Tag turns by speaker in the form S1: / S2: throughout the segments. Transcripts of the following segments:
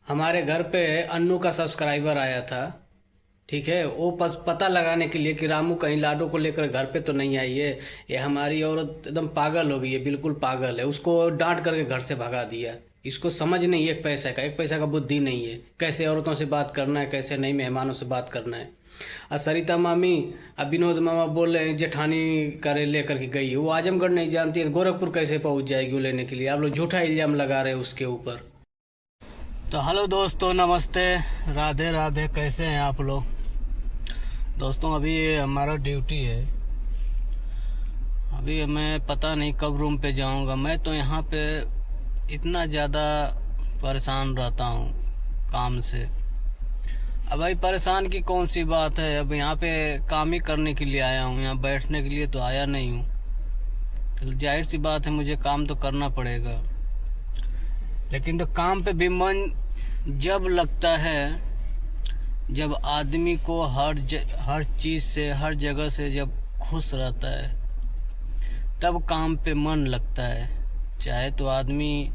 S1: हमारे घर पे अन्नू का सब्सक्राइबर आया था। ठीक है, वो पता लगाने के लिए कि रामू कहीं लाडो को लेकर घर पे तो नहीं आई है। ये हमारी औरत एकदम पागल हो गई है, बिल्कुल पागल है। उसको डांट करके घर से भगा दिया। इसको समझ नहीं है एक पैसा का बुद्धि नहीं है, कैसे औरतों से बात करना है, कैसे नहीं मेहमानों से बात करना है। और सरिता मामी, अब विनोद मामा बोल रहे हैं जेठानी करे लेकर के गई है। वो आजमगढ़ नहीं जानती है, गोरखपुर कैसे पहुंच जाएगी वो लेने के लिए? आप लोग झूठा इल्जाम लगा रहे हैं उसके ऊपर। तो हेलो दोस्तों, नमस्ते, राधे राधे। कैसे हैं आप लोग? दोस्तों, अभी हमारा ड्यूटी है। अभी मैं पता नहीं कब रूम पे जाऊंगा। मैं तो यहाँ पे इतना ज़्यादा परेशान रहता हूँ काम से। अब भाई परेशान की कौन सी बात है, अब यहाँ पे काम ही करने के लिए आया हूँ, यहाँ बैठने के लिए तो आया नहीं हूँ। तो जाहिर सी बात है, मुझे काम तो करना पड़ेगा। लेकिन तो काम पे भी मन जब लगता है जब आदमी को हर चीज़ से, हर जगह से जब खुश रहता है तब काम पे मन लगता है। चाहे तो आदमी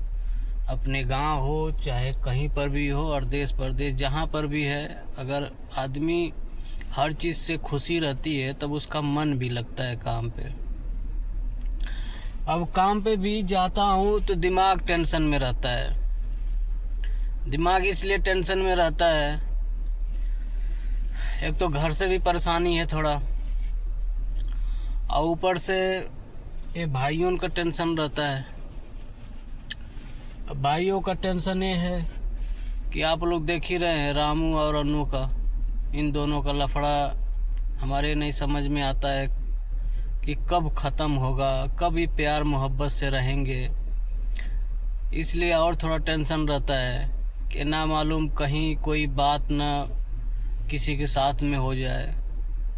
S1: अपने गांव हो, चाहे कहीं पर भी हो, और देश परदेश जहाँ पर भी है, अगर आदमी हर चीज़ से खुशी रहती है तब उसका मन भी लगता है काम पे। अब काम पे भी जाता हूँ तो दिमाग टेंशन में रहता है। दिमाग इसलिए टेंशन में रहता है, एक तो घर से भी परेशानी है थोड़ा, और ऊपर से ये भाइयों का टेंशन रहता है। अब भाइयों का टेंशन ये है कि आप लोग देख ही रहे हैं रामू और अन्नू का, इन दोनों का लफड़ा हमारे नहीं समझ में आता है कि कब ख़त्म होगा, कब ये प्यार मोहब्बत से रहेंगे। इसलिए और थोड़ा टेंशन रहता है कि ना मालूम कहीं कोई बात ना किसी के साथ में हो जाए,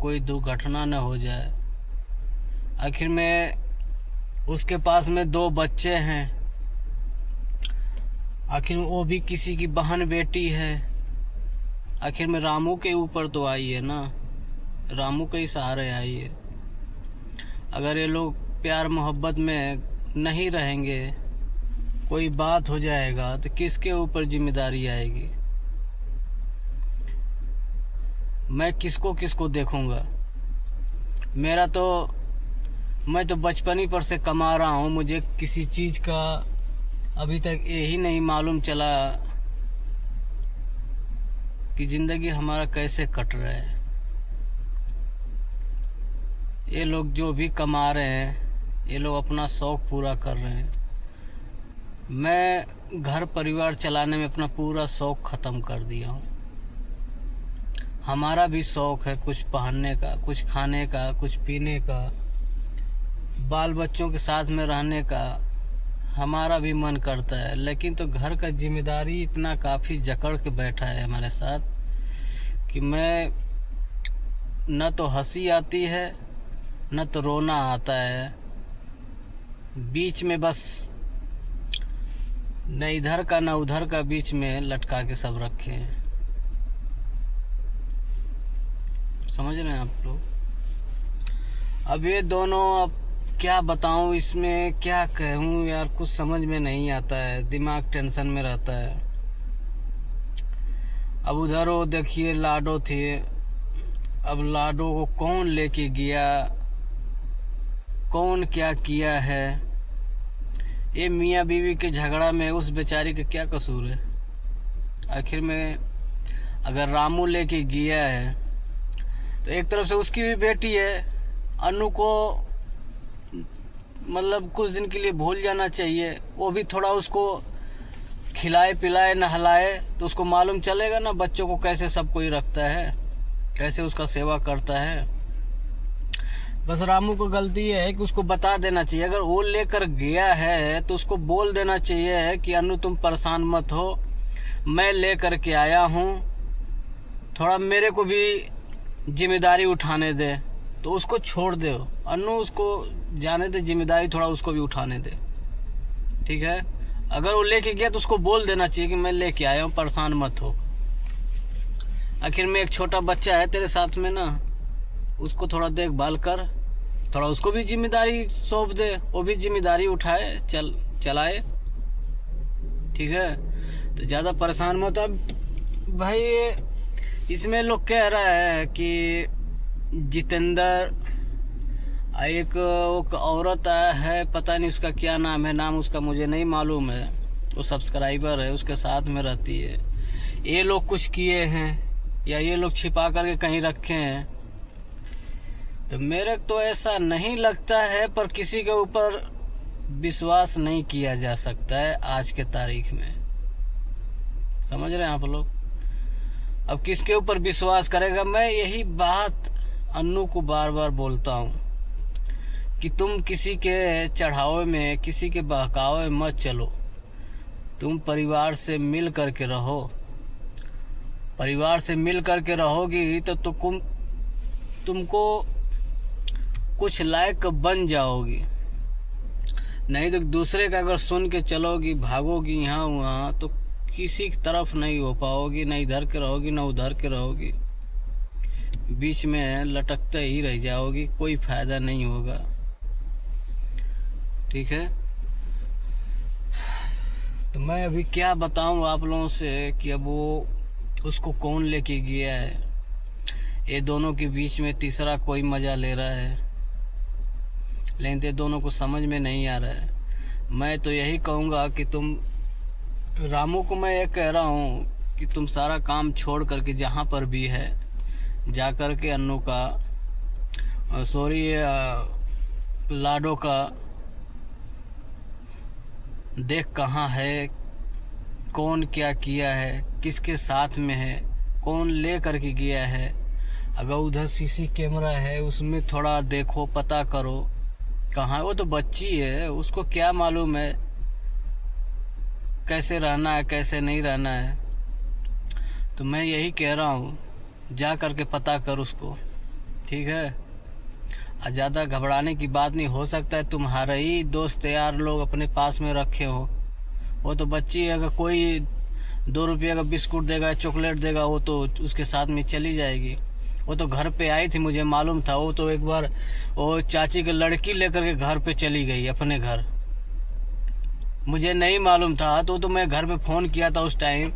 S1: कोई दुर्घटना न हो जाए। आखिर में उसके पास में 2 बच्चे हैं, आखिर वो भी किसी की बहन बेटी है। आखिर में रामू के ऊपर तो आई है ना, रामू के ही सहारे आई है। अगर ये लोग प्यार मोहब्बत में नहीं रहेंगे, कोई बात हो जाएगा तो किसके ऊपर जिम्मेदारी आएगी? मैं किसको किसको देखूंगा? मैं तो बचपन ही पर से कमा रहा हूँ। मुझे किसी चीज़ का अभी तक यही नहीं मालूम चला कि ज़िंदगी हमारा कैसे कट रहा है। ये लोग जो भी कमा रहे हैं, ये लोग अपना शौक़ पूरा कर रहे हैं। मैं घर परिवार चलाने में अपना पूरा शौक़ ख़त्म कर दिया हूँ। हमारा भी शौक़ है कुछ पहनने का, कुछ खाने का, कुछ पीने का, बाल बच्चों के साथ में रहने का हमारा भी मन करता है। लेकिन तो घर का जिम्मेदारी इतना काफ़ी जकड़ के बैठा है हमारे साथ कि मैं न तो हंसी आती है न तो रोना आता है। बीच में बस न इधर का न उधर का, बीच में लटका के सब रखे हैं। समझ रहे हैं आप लोग? अब ये दोनों, अब क्या बताऊं, इसमें क्या कहूं यार, कुछ समझ में नहीं आता है। दिमाग टेंशन में रहता है। अब उधर वो देखिए लाडो थी, अब लाडो को कौन लेके गया, कौन क्या किया है? ये मियाँ बीवी के झगड़ा में उस बेचारी का क्या कसूर है? आखिर में अगर रामू लेके गया है तो एक तरफ से उसकी भी बेटी है, अन्नू को मतलब कुछ दिन के लिए भूल जाना चाहिए। वो भी थोड़ा उसको खिलाए पिलाए नहलाए तो उसको मालूम चलेगा ना बच्चों को कैसे सब कोई रखता है, कैसे उसका सेवा करता है। बस रामू को गलती है कि उसको बता देना चाहिए। अगर वो लेकर गया है तो उसको बोल देना चाहिए कि अन्नू तुम परेशान मत हो, मैं लेकर के आया हूँ, थोड़ा मेरे को भी जिम्मेदारी उठाने दे। तो उसको छोड़ दे, अन्नू उसको जाने दे, जिम्मेदारी थोड़ा उसको भी उठाने दे। ठीक है? अगर वो लेके गया तो उसको बोल देना चाहिए कि मैं लेके आया हूँ, परेशान मत हो। आखिर में एक छोटा बच्चा है तेरे साथ में ना, उसको थोड़ा देखभाल कर, थोड़ा उसको भी जिम्मेदारी सौंप दे, वो भी जिम्मेदारी उठाए, चलाए। ठीक है? तो ज़्यादा परेशान मत। अब भाई इसमें लोग कह रहा है कि जितेंद्र, एक औरत है, पता नहीं उसका क्या नाम है, नाम उसका मुझे नहीं मालूम है, वो सब्सक्राइबर है, उसके साथ में रहती है। ये लोग कुछ किए हैं या ये लोग छिपा करके कहीं रखे हैं, तो मेरे तो ऐसा नहीं लगता है। पर किसी के ऊपर विश्वास नहीं किया जा सकता है आज के तारीख में, समझ रहे हैं आप लोग। अब किसके ऊपर विश्वास करेगा। मैं यही बात अन्नू को बार बार बोलता हूँ कि तुम किसी के चढ़ावे में, किसी के बहकावे में मत चलो। तुम परिवार से मिल करके रहो। परिवार से मिल करके रहोगी तो तुमको कुछ लायक बन जाओगी। नहीं तो दूसरे का अगर सुन के चलोगी, भागोगी यहाँ वहाँ, तो किसी की तरफ नहीं हो पाओगी। ना इधर के रहोगी ना उधर के रहोगी, बीच में लटकते ही रह जाओगी, कोई फायदा नहीं होगा। ठीक है, तो मैं अभी क्या बताऊं आप लोगों से कि अब वो उसको कौन लेके गया है। ये दोनों के बीच में तीसरा कोई मजा ले रहा है, लेकिन ये दोनों को समझ में नहीं आ रहा है। मैं तो यही कहूँगा कि तुम, रामू को मैं ये कह रहा हूँ कि तुम सारा काम छोड़ करके जहाँ पर भी है जा कर के अन्नू का, सॉरी लाडो का देख कहाँ है, कौन क्या किया है, किसके साथ में है, कौन ले करके गया है। अगर उधर सीसी कैमरा है उसमें थोड़ा देखो, पता करो कहाँ। वो तो बच्ची है, उसको क्या मालूम है कैसे रहना है कैसे नहीं रहना है। तो मैं यही कह रहा हूँ, जा करके पता कर उसको, ठीक है। ज़्यादा घबराने की बात नहीं। हो सकता है तुम्हारे ही दोस्त यार लोग अपने पास में रखे हो। वो तो बच्ची है, अगर कोई 2 रुपये का बिस्कुट देगा, चॉकलेट देगा, वो तो उसके साथ में चली जाएगी। वो तो घर पे आई थी, मुझे मालूम था। वो तो एक बार वो चाची की लड़की लेकर के घर पे चली गई, अपने घर। मुझे नहीं मालूम था, तो मैं घर पे फ़ोन किया था उस टाइम।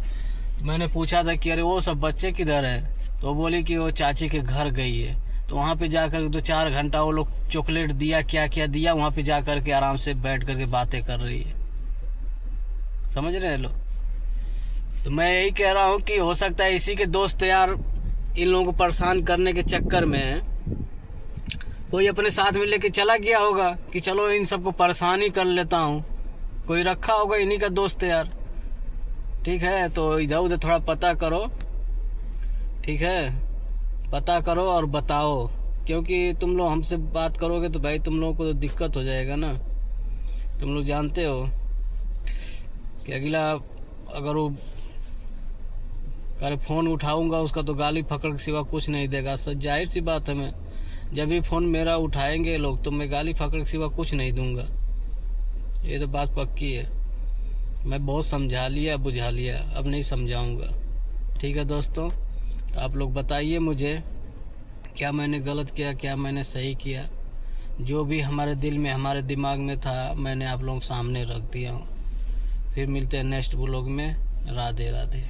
S1: मैंने पूछा था कि अरे वो सब बच्चे किधर हैं, तो बोली कि वो चाची के घर गई है। तो वहाँ पे जाकर 2-4 घंटा वो लोग चॉकलेट दिया, क्या क्या दिया, वहाँ पे जा कर के आराम से बैठ करके बातें कर रही है, समझ रहे हैं लोग। तो मैं यही कह रहा हूँ कि हो सकता है इसी के दोस्त यार इन लोगों को परेशान करने के चक्कर में कोई अपने साथ में लेके चला गया होगा कि चलो इन सबको परेशानी कर लेता हूँ। कोई रखा होगा इन्हीं का दोस्त यार, ठीक है। तो इधर उधर थोड़ा पता करो, ठीक है, पता करो और बताओ, क्योंकि तुम लोग हमसे बात करोगे तो भाई तुम लोगों को तो दिक्कत हो जाएगा ना। तुम लोग जानते हो कि अगला अगर वो अरे फ़ोन उठाऊंगा उसका तो गाली फकड़ के सिवा कुछ नहीं देगा। जाहिर सी बात है, मैं जब भी फ़ोन मेरा उठाएंगे लोग तो मैं गाली फकड़ के सिवा कुछ नहीं दूंगा, ये तो बात पक्की है। मैं बहुत समझा लिया, बुझा लिया, अब नहीं समझाऊंगा, ठीक है दोस्तों। तो आप लोग बताइए मुझे क्या मैंने गलत किया, क्या मैंने सही किया। जो भी हमारे दिल में, हमारे दिमाग में था, मैंने आप लोगों के सामने रख दिया हूँ। फिर मिलते हैं नेक्स्ट व्लॉग में। राधे राधे।